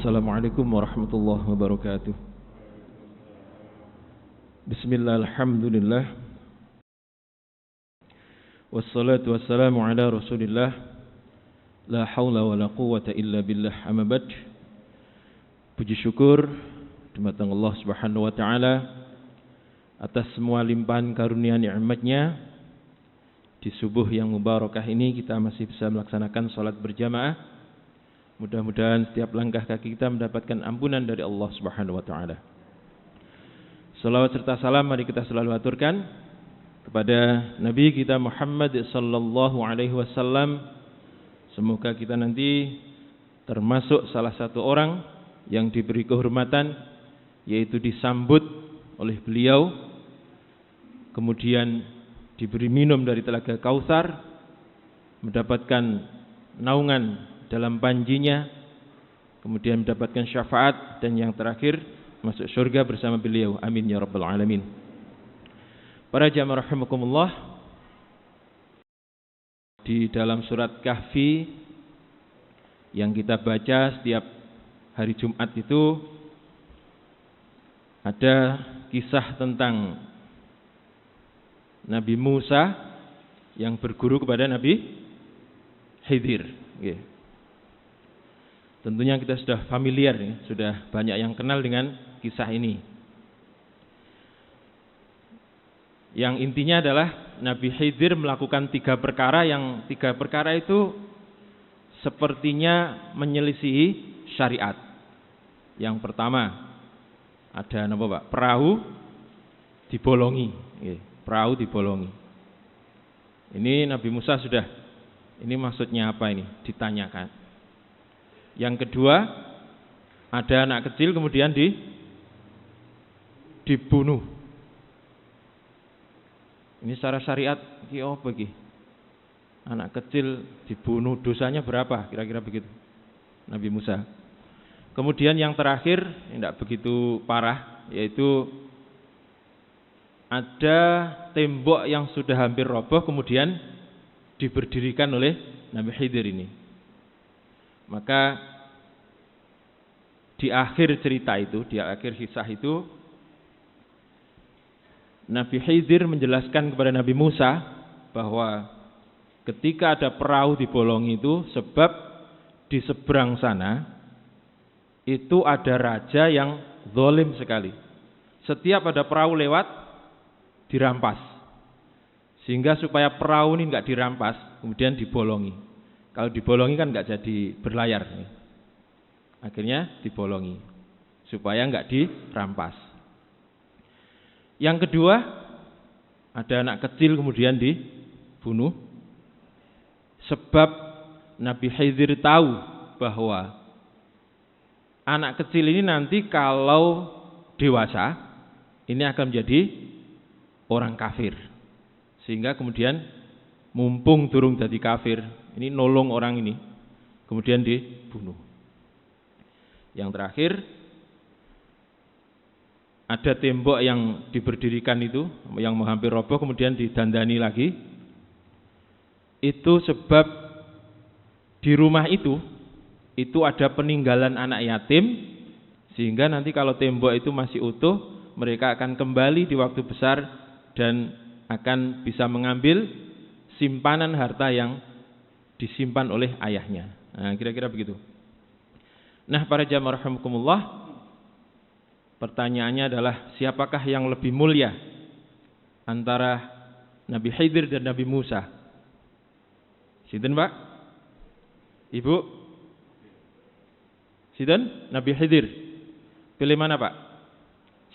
Assalamualaikum warahmatullahi wabarakatuh. Bismillah, alhamdulillah. Wassalatu wassalamu ala rasulillah. La hawla wa la quwwata illa billah, amma ba'd. Puji syukur dumateng Allah subhanahu wa ta'ala atas semua limpahan karunia nikmatnya. Di subuh yang mubarakah ini kita masih bisa melaksanakan salat berjamaah. Mudah-mudahan setiap langkah kaki kita mendapatkan ampunan dari Allah Subhanahu wa taala. Salawat serta salam mari kita selalu aturkan kepada Nabi kita Muhammad sallallahu alaihi wasallam. Semoga kita nanti termasuk salah satu orang yang diberi kehormatan, yaitu disambut oleh beliau, kemudian diberi minum dari telaga Kautsar, mendapatkan naungan dalam panjinya, kemudian mendapatkan syafaat, dan yang terakhir masuk surga bersama beliau. Amin ya rabbal alamin. Para jamaah rahimakumullah, di dalam surat Kahfi yang kita baca setiap hari Jumat itu ada kisah tentang Nabi Musa yang berguru kepada Nabi Khidir. Tentunya kita sudah familiar, sudah banyak yang kenal dengan kisah ini. Yang intinya adalah Nabi Khidir melakukan 3 perkara, yang 3 perkara itu sepertinya menyelisihi syariat. Yang pertama, ada apa Pak? Perahu dibolongi. Perahu dibolongi. Ini Nabi Musa sudah, ini maksudnya apa ini? Ditanyakan. Yang kedua, ada anak kecil kemudian dibunuh. Ini secara syariat iki apa iki? Anak kecil dibunuh, dosanya berapa? Kira-kira begitu Nabi Musa. Kemudian yang terakhir, tidak begitu parah, yaitu ada tembok yang sudah hampir roboh kemudian diberdirikan oleh Nabi Khidir ini. Maka di akhir cerita itu, di akhir kisah itu, Nabi Khidir menjelaskan kepada Nabi Musa bahwa ketika ada perahu dibolongi itu sebab di seberang sana itu ada raja yang zalim sekali. Setiap ada perahu lewat dirampas. Sehingga supaya perahu ini enggak dirampas, kemudian dibolongi. Kalau dibolongi kan enggak jadi berlayar. Akhirnya dibolongi supaya enggak dirampas. Yang kedua, ada anak kecil kemudian dibunuh. Sebab Nabi Khidir tahu bahwa anak kecil ini nanti kalau dewasa ini akan menjadi orang kafir. Sehingga kemudian mumpung durung jadi kafir, ini nolong orang ini, kemudian dibunuh. Yang terakhir, ada tembok yang diberdirikan itu, yang hampir roboh kemudian didandani lagi. Itu sebab di rumah itu ada peninggalan anak yatim, sehingga nanti kalau tembok itu masih utuh, mereka akan kembali di waktu besar dan akan bisa mengambil simpanan harta yang disimpan oleh ayahnya. Nah, kira-kira begitu. Nah, para jamaah rahimakumullah, pertanyaannya adalah siapakah yang lebih mulia antara Nabi Khidir dan Nabi Musa? Sinten, Pak? Ibu? Sinten? Nabi Khidir. Pilih mana, Pak?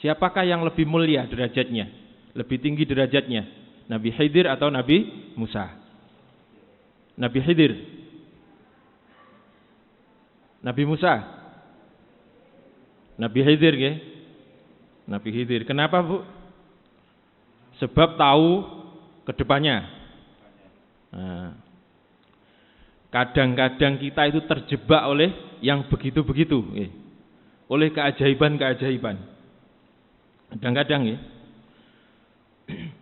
Siapakah yang lebih mulia derajatnya? Lebih tinggi derajatnya? Nabi Khidir atau Nabi Musa? Nabi Khidir. Nabi Musa. Nabi Khidir nggih. Nabi Khidir. Kenapa, Bu? Sebab tahu ke depannya. Nah, kadang-kadang kita itu terjebak oleh yang begitu-begitu, oleh keajaiban-keajaiban. Kadang-kadang ya.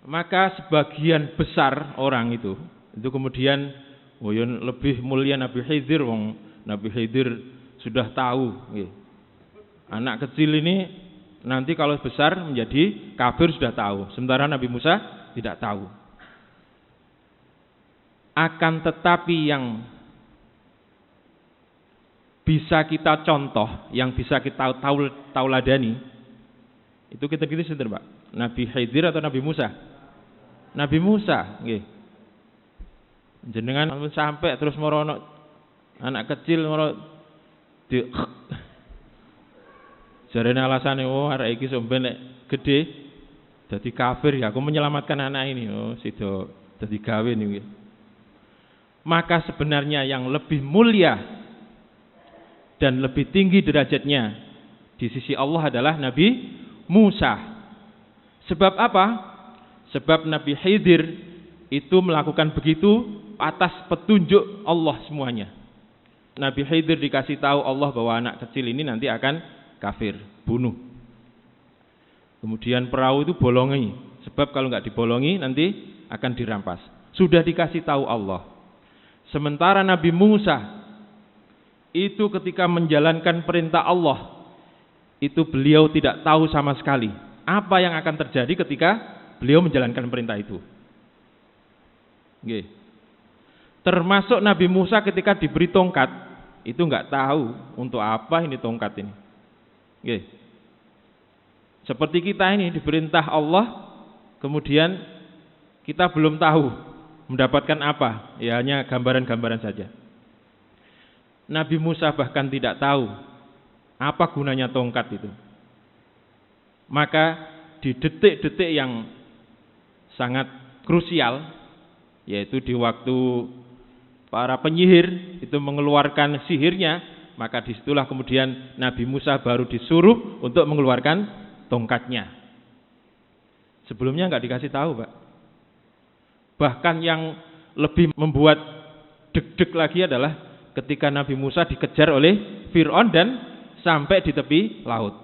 Maka sebagian besar orang itu kemudian lebih mulia Nabi Khidir, wong Nabi Khidir sudah tahu. Anak kecil ini nanti kalau besar menjadi kafir sudah tahu. Sementara Nabi Musa tidak tahu. Akan tetapi yang bisa kita contoh, yang bisa kita tauladani, itu kita sinten, Pak? Nabi Khidir atau Nabi Musa? Nabi Musa, nggih. Jenengan sampai terus merono anak kecil moro di jarene alasane arek iki somben nek gedhe dadi kafir ya aku menyelamatkan anak ini. Sido dadi gawe niku. Maka sebenarnya yang lebih mulia dan lebih tinggi derajatnya di sisi Allah adalah Nabi Musa. Sebab apa? Sebab Nabi Khidir itu melakukan begitu atas petunjuk Allah semuanya. Nabi Khidir dikasih tahu Allah bahwa anak kecil ini nanti akan kafir, bunuh. Kemudian perahu itu bolongi, sebab kalau nggak dibolongi nanti akan dirampas. Sudah dikasih tahu Allah. Sementara Nabi Musa itu ketika menjalankan perintah Allah, itu beliau tidak tahu sama sekali apa yang akan terjadi ketika beliau menjalankan perintah itu. Nggih. Termasuk Nabi Musa ketika diberi tongkat, itu nggak tahu untuk apa ini tongkat ini. Nggih. Seperti kita ini diperintah Allah, kemudian kita belum tahu mendapatkan apa, ya hanya gambaran-gambaran saja. Nabi Musa bahkan tidak tahu apa gunanya tongkat itu. Maka di detik-detik yang sangat krusial, yaitu di waktu para penyihir itu mengeluarkan sihirnya, maka disitulah kemudian Nabi Musa baru disuruh untuk mengeluarkan tongkatnya. Sebelumnya nggak dikasih tahu, Pak. Bahkan yang lebih membuat deg-deg lagi adalah ketika Nabi Musa dikejar oleh Fir'aun dan sampai di tepi laut.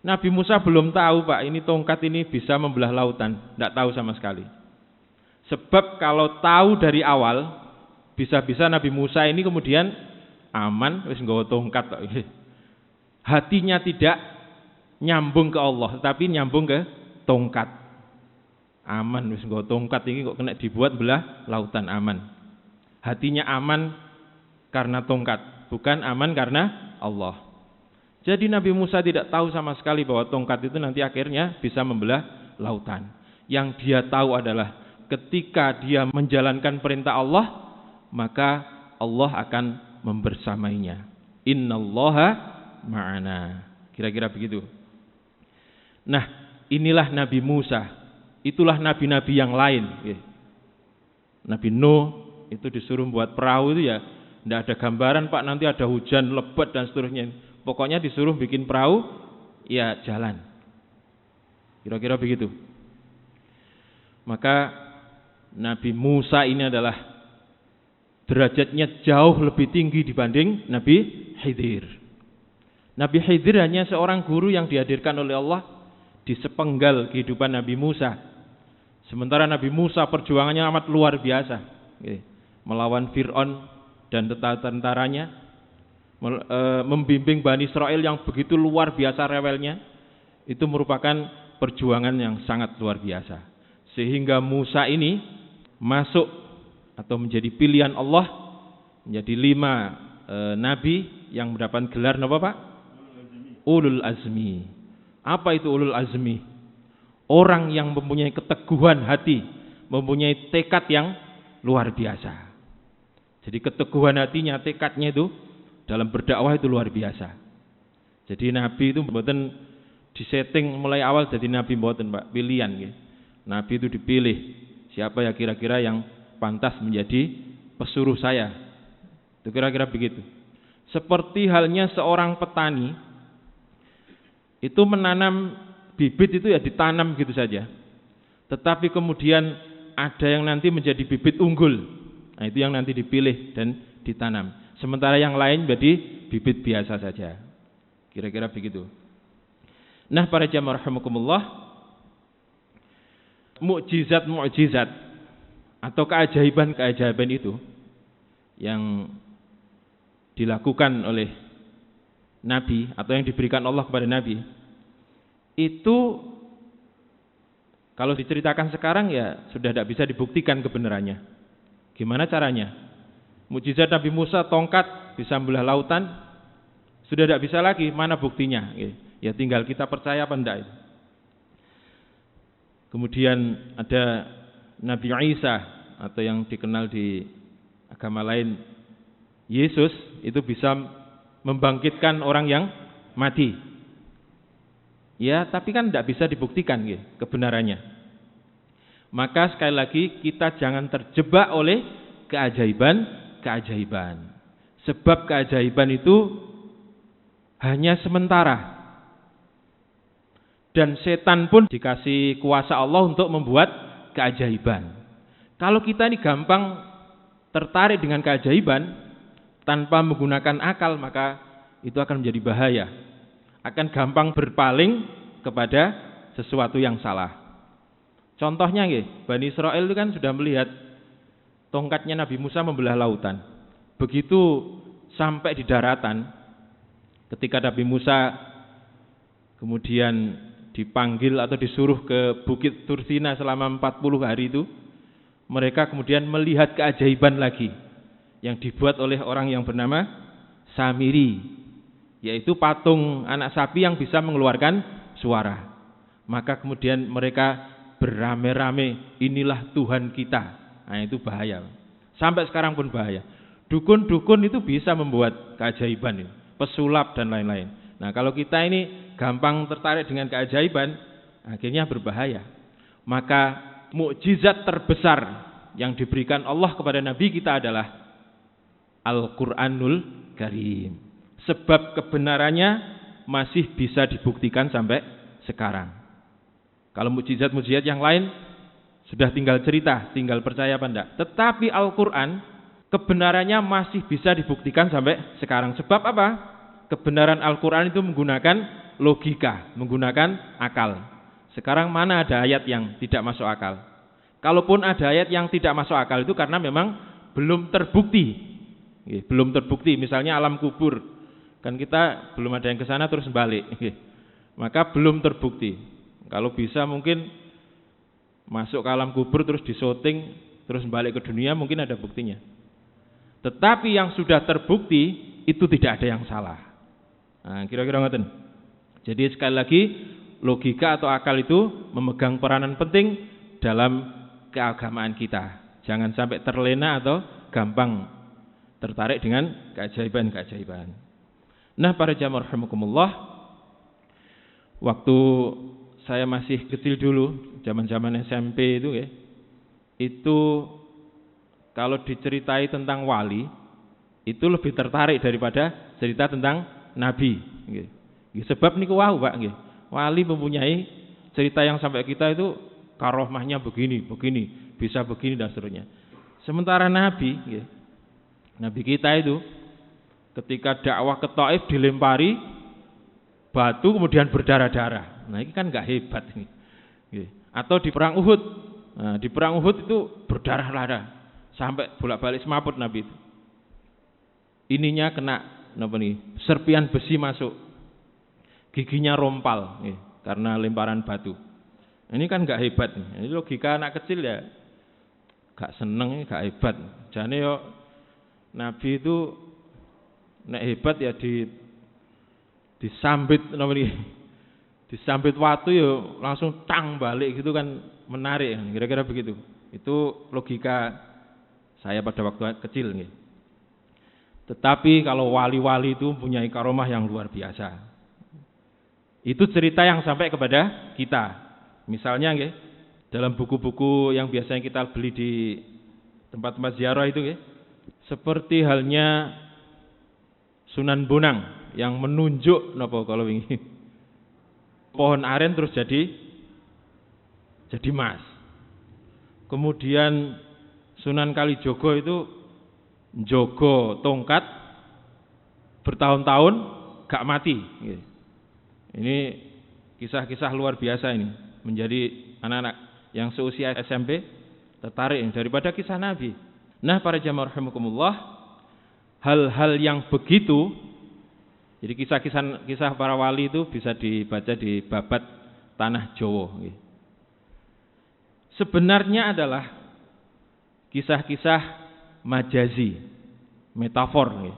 Nabi Musa belum tahu, Pak, ini tongkat ini bisa membelah lautan, tidak tahu sama sekali. Sebab kalau tahu dari awal, bisa-bisa Nabi Musa ini kemudian aman, wis nggawa tongkat. Hatinya tidak nyambung ke Allah, tapi nyambung ke tongkat. Aman, wis nggawa tongkat ini kok kena dibuat belah lautan, aman. Hatinya aman karena tongkat, bukan aman karena Allah. Jadi Nabi Musa tidak tahu sama sekali bahwa tongkat itu nanti akhirnya bisa membelah lautan. Yang dia tahu adalah ketika dia menjalankan perintah Allah, maka Allah akan membersamainya. Innallaha ma'ana. Kira-kira begitu. Nah, inilah Nabi Musa. Itulah nabi-nabi yang lain. Nabi Nuh itu disuruh buat perahu itu ya tidak ada gambaran, Pak, nanti ada hujan lebat dan seterusnya. Pokoknya disuruh bikin perahu, ya jalan. Kira-kira begitu. Maka Nabi Musa ini adalah derajatnya jauh lebih tinggi dibanding Nabi Khidir. Nabi Khidir hanya seorang guru yang dihadirkan oleh Allah di sepenggal kehidupan Nabi Musa. Sementara Nabi Musa perjuangannya amat luar biasa, melawan Fir'aun dan tentaranya, membimbing Bani Israel yang begitu luar biasa rewelnya. Itu merupakan perjuangan yang sangat luar biasa. Sehingga Musa ini masuk atau menjadi pilihan Allah, menjadi 5 nabi yang mendapat gelar apa, Pak? Ulul Azmi. Apa itu ulul azmi? Orang yang mempunyai keteguhan hati, mempunyai tekad yang luar biasa. Jadi keteguhan hatinya, tekadnya itu dalam berdakwah itu luar biasa. Jadi Nabi itu mboten disetting mulai awal jadi Nabi, mboten, Pak, pilihan gitu. Nabi itu dipilih, siapa ya kira-kira yang pantas menjadi pesuruh saya. Itu kira-kira begitu. Seperti halnya seorang petani itu menanam bibit itu ya ditanam gitu saja. Tetapi kemudian ada yang nanti menjadi bibit unggul. Nah, itu yang nanti dipilih dan ditanam. Sementara yang lain jadi bibit biasa saja. Kira-kira begitu. Nah, para jamaah rahimakumullah, mukjizat-mukjizat atau keajaiban-keajaiban itu yang dilakukan oleh Nabi atau yang diberikan Allah kepada Nabi, itu kalau diceritakan sekarang ya sudah tidak bisa dibuktikan kebenarannya. Gimana caranya? Mukjizat Nabi Musa, tongkat bisa membelah lautan, sudah tidak bisa lagi, mana buktinya? Ya tinggal kita percaya apa enggak. Kemudian ada Nabi Isa atau yang dikenal di agama lain Yesus, itu bisa membangkitkan orang yang mati. Ya, tapi kan tidak bisa dibuktikan kebenarannya. Maka sekali lagi kita jangan terjebak oleh keajaiban. Sebab keajaiban itu hanya sementara. Dan setan pun dikasih kuasa Allah untuk membuat keajaiban. Kalau kita ini gampang tertarik dengan keajaiban tanpa menggunakan akal, maka itu akan menjadi bahaya. Akan gampang berpaling kepada sesuatu yang salah. Contohnya Bani Israel itu kan sudah melihat tongkatnya Nabi Musa membelah lautan. Begitu sampai di daratan, ketika Nabi Musa kemudian dipanggil atau disuruh ke Bukit Tursina selama 40 hari itu, mereka kemudian melihat keajaiban lagi yang dibuat oleh orang yang bernama Samiri, yaitu patung anak sapi yang bisa mengeluarkan suara. Maka kemudian mereka beramai-ramai, inilah Tuhan kita. Nah, itu bahaya. Sampai sekarang pun bahaya. Dukun-dukun itu bisa membuat keajaiban, pesulap dan lain-lain. Nah, kalau kita ini gampang tertarik dengan keajaiban, akhirnya berbahaya. Maka mukjizat terbesar yang diberikan Allah kepada Nabi kita adalah Al-Quranul Karim. Sebab kebenarannya masih bisa dibuktikan sampai sekarang. Kalau mukjizat-mukjizat yang lain sudah tinggal cerita, tinggal percaya apa enggak. Tetapi Al-Quran kebenarannya masih bisa dibuktikan sampai sekarang. Sebab apa? Kebenaran Al-Quran itu menggunakan logika, menggunakan akal. Sekarang mana ada ayat yang tidak masuk akal? Kalaupun ada ayat yang tidak masuk akal itu karena memang belum terbukti. Belum terbukti, misalnya alam kubur. Kan kita belum ada yang ke sana terus balik. Maka belum terbukti. Kalau bisa mungkin masuk ke alam kubur terus disyuting terus balik ke dunia mungkin ada buktinya. Tetapi yang sudah terbukti itu tidak ada yang salah. Nah, kira-kira ngoten. Jadi sekali lagi logika atau akal itu memegang peranan penting dalam keagamaan kita. Jangan sampai terlena atau gampang tertarik dengan keajaiban-keajaiban. Nah, para jamaah rahimakumullah, waktu saya masih kecil dulu, zaman-zaman SMP itu kalau diceritai tentang wali, itu lebih tertarik daripada cerita tentang nabi. Sebab niku wau Pak, wali mempunyai cerita yang sampai kita itu karomahnya begini, bisa begini dan seterusnya. Sementara nabi, nabi kita itu ketika dakwah ke Taif dilempari batu kemudian berdarah-darah. Nah, ini kan enggak hebat ini. Atau di perang Uhud. Nah, di perang Uhud itu berdarah-darah sampai bolak-balik semaput nabi itu. Ininya kena serpian besi masuk, giginya rompal karena lemparan batu. Ini kan nggak hebat. Ini logika anak kecil ya, nggak seneng, nggak hebat. Jane yo Nabi itu nek hebat ya disambit disambit watu yo langsung tang balik gitu kan, menarik. Kira-kira begitu. Itu logika saya pada waktu kecil nih. Tetapi kalau wali-wali itu mempunyai karomah yang luar biasa. Itu cerita yang sampai kepada kita. Misalnya dalam buku-buku yang biasanya kita beli di tempat-tempat ziarah itu seperti halnya Sunan Bonang yang menunjuk kalau ini pohon aren terus jadi emas. Kemudian Sunan Kalijogo itu jogo tongkat bertahun-tahun gak mati. Ini kisah-kisah luar biasa ini, menjadi anak-anak yang seusia SMP tertarik daripada kisah Nabi. Nah, para jamaah rahimakumullah, hal-hal yang begitu Jadi kisah para wali itu bisa dibaca di babat Tanah Jawa. Sebenarnya adalah kisah-kisah majazi, metafor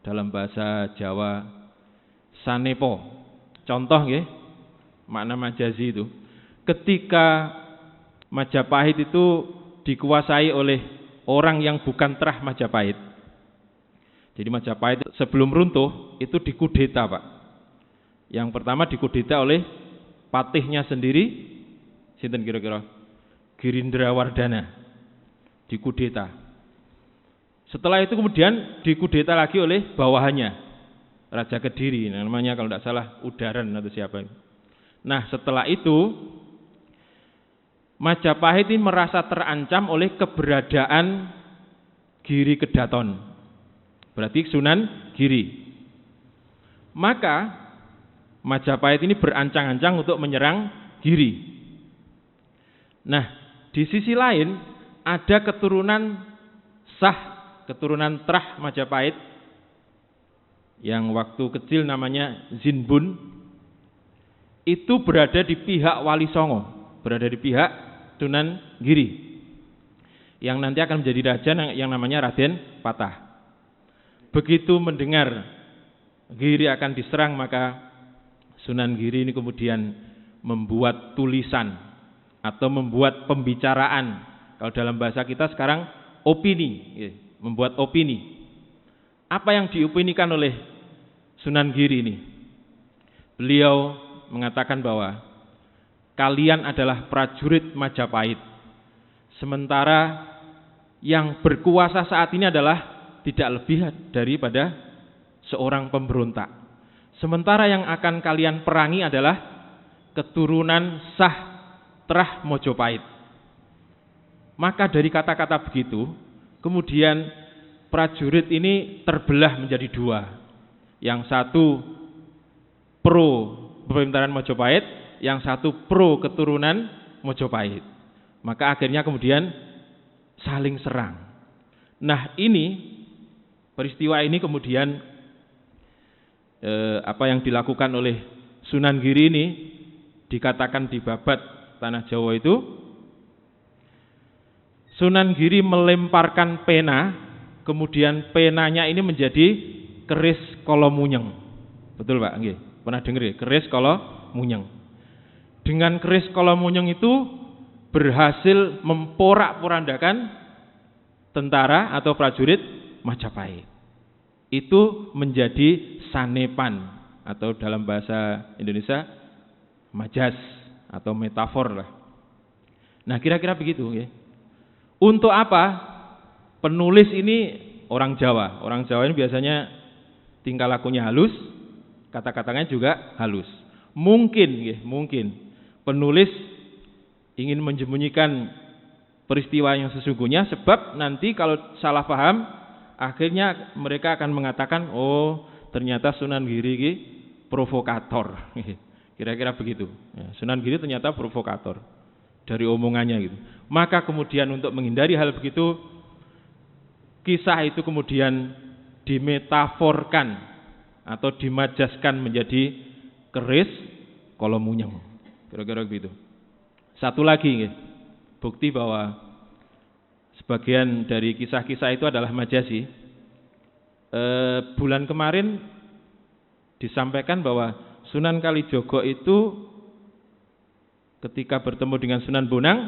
dalam bahasa Jawa sanepo. Contoh makna majazi itu ketika Majapahit itu dikuasai oleh orang yang bukan terah Majapahit. Jadi Majapahit sebelum runtuh itu dikudeta, Pak. Yang pertama dikudeta oleh patihnya sendiri, sinten kira-kira? Girindrawardana. Dikudeta. Setelah itu kemudian dikudeta lagi oleh bawahannya, Raja Kediri, namanya kalau tidak salah Udaran atau siapa. Nah, setelah itu Majapahit ini merasa terancam oleh keberadaan Giri Kedaton, berarti Sunan Giri. Maka Majapahit ini berancang-ancang untuk menyerang Giri. Nah, di sisi lain ada keturunan terah Majapahit yang waktu kecil namanya Zinbun, itu berada di pihak Wali Songo, berada di pihak Sunan Giri, yang nanti akan menjadi raja yang namanya Raden Patah. Begitu mendengar Giri akan diserang, maka Sunan Giri ini kemudian membuat tulisan atau membuat pembicaraan. Kalau dalam bahasa kita sekarang opini, membuat opini. Apa yang diopinikan oleh Sunan Giri ini? Beliau mengatakan bahwa kalian adalah prajurit Majapahit, sementara yang berkuasa saat ini adalah tidak lebih daripada seorang pemberontak. Sementara yang akan kalian perangi adalah keturunan sah terah Mojopahit. Maka dari kata-kata begitu, kemudian prajurit ini terbelah menjadi dua. Yang satu pro pemerintahan Mojopahit, yang satu pro keturunan Mojopahit. Maka akhirnya kemudian saling serang. Nah, ini peristiwa ini kemudian apa yang dilakukan oleh Sunan Giri ini dikatakan di babat Tanah Jawa itu, Sunan Giri melemparkan pena, kemudian penanya ini menjadi keris Kolomunyeng. Betul, Pak? Nggih. Pernah dengar ya? Keris Kolomunyeng. Dengan keris Kolomunyeng itu berhasil memporak-porandakan tentara atau prajurit Majapahit. Itu menjadi sanepan atau dalam bahasa Indonesia majas atau metafor lah. Nah, kira-kira begitu ya. Untuk apa? Penulis ini orang Jawa. Orang Jawa ini biasanya tingkah lakunya halus, kata-katanya juga halus. Mungkin penulis ingin menyembunyikan peristiwa yang sesungguhnya, sebab nanti kalau salah paham akhirnya mereka akan mengatakan, oh ternyata Sunan Giri ini provokator. Kira-kira begitu. Sunan Giri ternyata provokator dari omongannya gitu. Maka kemudian untuk menghindari hal begitu, kisah itu kemudian dimetaforkan atau dimajaskan menjadi keris Kolomunyeng. Kira-kira begitu. Satu lagi bukti bahwa sebagian dari kisah-kisah itu adalah majazi. Bulan kemarin disampaikan bahwa Sunan Kalijogo itu ketika bertemu dengan Sunan Bonang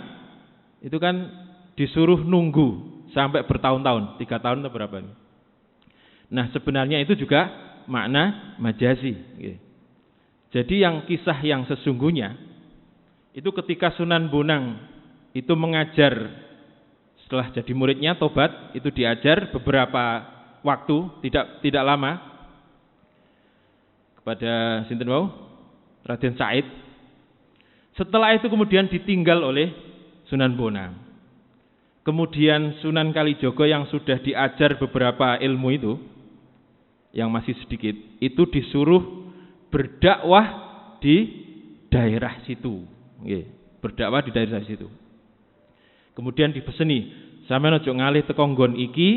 itu kan disuruh nunggu sampai bertahun-tahun, 3 tahun atau berapa. Nah, sebenarnya itu juga makna majazi. Jadi yang kisah yang sesungguhnya itu ketika Sunan Bonang itu mengajar, setelah jadi muridnya tobat, itu diajar beberapa waktu, tidak lama, kepada sinten wau? Raden Said. Setelah itu kemudian ditinggal oleh Sunan Bonang. Kemudian Sunan Kalijogo yang sudah diajar beberapa ilmu itu, yang masih sedikit, itu disuruh berdakwah di daerah situ. Berdakwah di daerah situ. Kemudian dipeseni, sampeyan aja ngalih teko nggon iki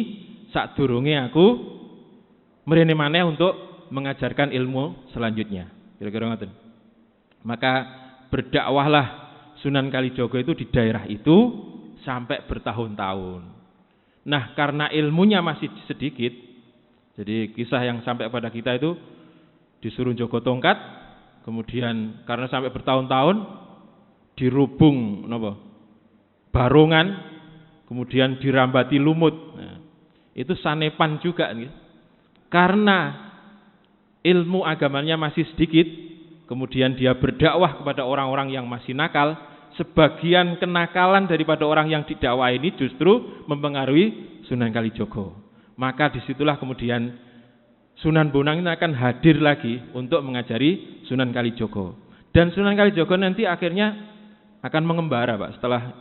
sadurunge aku mrene maneh untuk mengajarkan ilmu selanjutnya. Kira-kira ngoten. Maka berdakwahlah Sunan Kalijaga itu di daerah itu sampai bertahun-tahun. Nah, karena ilmunya masih sedikit, jadi kisah yang sampai pada kita itu disuruh jogo tongkat, kemudian karena sampai bertahun-tahun dirubung barongan, kemudian dirambati lumut. Nah, itu sanepan juga nih. Karena ilmu agamanya masih sedikit, kemudian dia berdakwah kepada orang-orang yang masih nakal. Sebagian kenakalan daripada orang yang didakwah ini justru mempengaruhi Sunan Kalijaga. Maka disitulah kemudian Sunan Bonang ini akan hadir lagi untuk mengajari Sunan Kalijaga. Dan Sunan Kalijaga nanti akhirnya akan mengembara, Pak. Setelah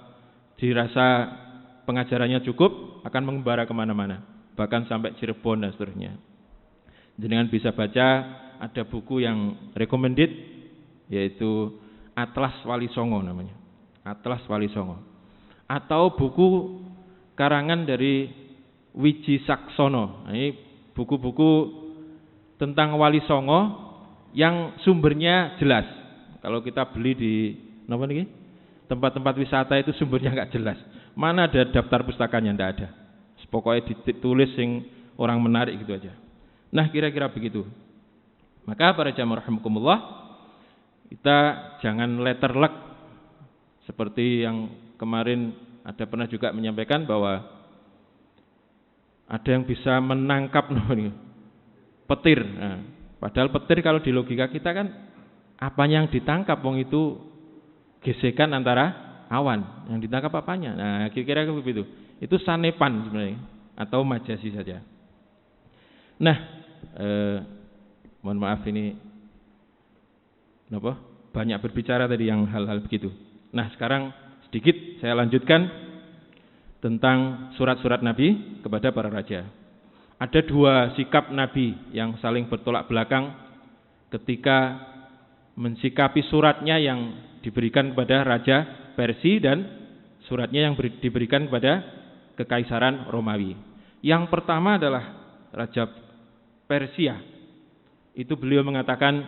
dirasa pengajarannya cukup, akan mengembara kemana-mana, bahkan sampai Cirebon dan seterusnya. Jenengan bisa baca, ada buku yang recommended, yaitu Atlas Wali Songo namanya, Atlas Wali Songo, atau buku karangan dari Wiji Saksono. Nah, ini buku-buku tentang Wali Songo yang sumbernya jelas. Kalau kita beli di tempat-tempat wisata itu sumbernya nggak jelas. Mana ada daftar pustakanya, nggak ada. Pokoknya ditulis yang orang menarik gitu aja. Nah, kira-kira begitu. Maka para jamaah rahimakumullah, kita jangan letterlek seperti yang kemarin ada pernah juga menyampaikan bahwa ada yang bisa menangkap petir. Nah, padahal petir kalau di logika kita kan apanya yang ditangkap, wong itu gesekan antara awan, yang ditangkap apanya. Nah, kira-kira begitu. Itu sanepan sebenarnya atau majasi saja. Nah, mohon maaf ini banyak berbicara tadi yang hal-hal begitu. Nah, sekarang sedikit saya lanjutkan tentang surat-surat Nabi kepada para raja. Ada dua sikap Nabi yang saling bertolak belakang ketika mensikapi suratnya yang diberikan kepada Raja Persia dan suratnya yang diberikan kepada Kekaisaran Romawi. Yang pertama adalah Raja Persia. Itu beliau mengatakan,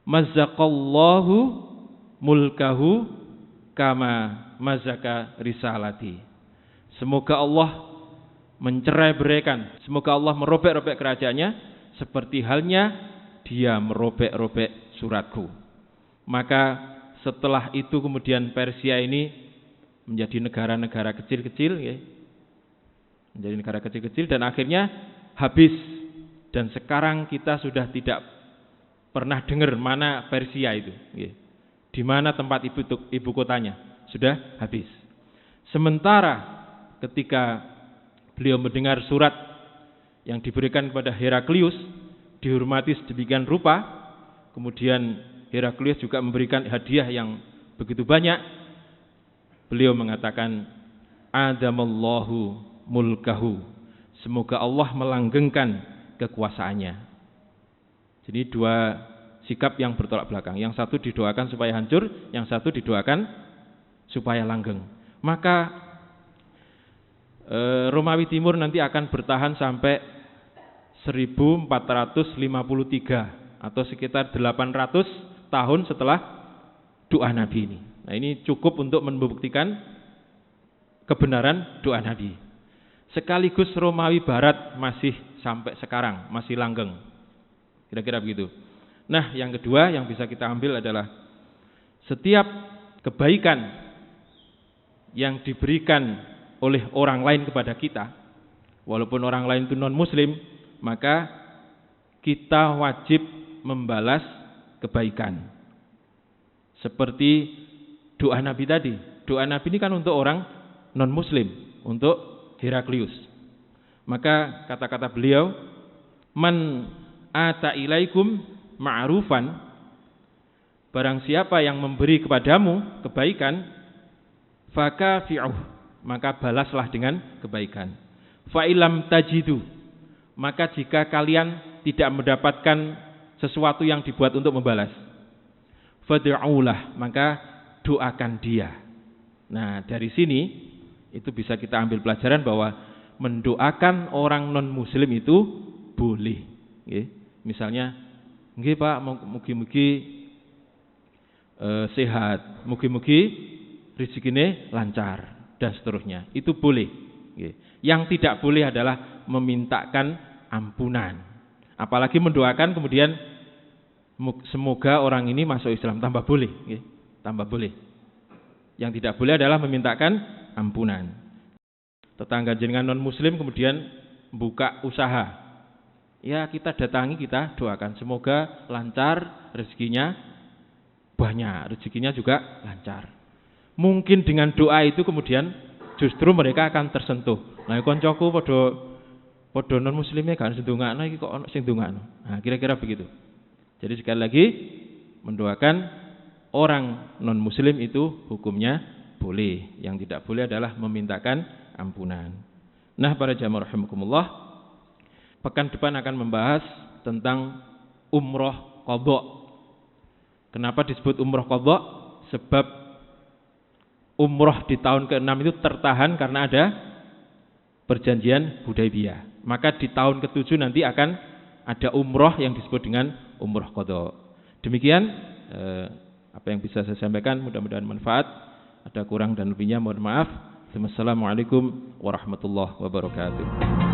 mazzaqallahu mulkahu kama mazaka risalati. Semoga Allah mencerai-beraikan, semoga Allah merobek-robek kerajaannya seperti halnya dia merobek-robek suratku. Maka setelah itu kemudian Persia ini menjadi negara-negara kecil-kecil, ya. Menjadi negara kecil-kecil dan akhirnya habis. Dan sekarang kita sudah tidak pernah dengar mana Persia itu, ya. Di mana tempat ibu kotanya, sudah habis. Sementara ketika beliau mendengar surat yang diberikan kepada Heraklius, dihormati sedemikian rupa, kemudian Heraklius juga memberikan hadiah yang begitu banyak. Beliau mengatakan, adamallahu mulkahu, semoga Allah melanggengkan kekuasaannya. Jadi dua sikap yang bertolak belakang. Yang satu didoakan supaya hancur, yang satu didoakan supaya langgeng. Maka Romawi Timur nanti akan bertahan sampai 1453 atau sekitar 800 tahun setelah doa Nabi ini. Nah, ini cukup untuk membuktikan kebenaran doa Nabi. Sekaligus Romawi Barat masih sampai sekarang, masih langgeng. Kira-kira begitu. Nah, yang kedua yang bisa kita ambil adalah setiap kebaikan yang diberikan oleh orang lain kepada kita, walaupun orang lain itu non-muslim, maka kita wajib membalas kebaikan. Seperti doa Nabi tadi. Doa Nabi ini kan untuk orang non-muslim, untuk Heraklius. Maka kata-kata beliau, man ata ilaikum ma'rufan, barang siapa yang memberi kepadamu kebaikan, fakafi'uh, maka balaslah dengan kebaikan. Fa ilam tajidu, maka jika kalian tidak mendapatkan sesuatu yang dibuat untuk membalas, fad'ulah, maka doakan dia. Nah, dari sini itu bisa kita ambil pelajaran bahwa mendoakan orang non muslim itu boleh. nggih. Misalnya, nggih Pak, mugi-mugi sehat, mugi-mugi rezekine lancar dan seterusnya. Itu boleh. Nggih. Yang tidak boleh adalah memintakan ampunan. Apalagi mendoakan kemudian semoga orang ini masuk Islam, tambah boleh, nggih. Tambah boleh. Yang tidak boleh adalah memintakan ampunan. Tetangga jenengan non muslim kemudian buka usaha. Ya kita datangi, kita doakan semoga lancar rezekinya, banyak rezekinya juga lancar. Mungkin dengan doa itu kemudian justru mereka akan tersentuh. Nah, koncoku padha non muslime kan sendungakno iki kok ono sing ndongakno. Nah, kira-kira begitu. Jadi sekali lagi mendoakan orang non muslim itu hukumnya boleh. Yang tidak boleh adalah memintakan ampunan. Nah, para jamaah rahimakumullah, pekan depan akan membahas tentang umroh qadha. Kenapa disebut umroh qadha? Sebab umroh di tahun ke-6 itu tertahan karena ada perjanjian Hudaybiyah. Maka di tahun ke-7 nanti akan ada umroh yang disebut dengan umroh qadha. Demikian apa yang bisa saya sampaikan, mudah-mudahan manfaat. Ada kurang dan lebihnya mohon maaf. Wassalamualaikum warahmatullahi wabarakatuh.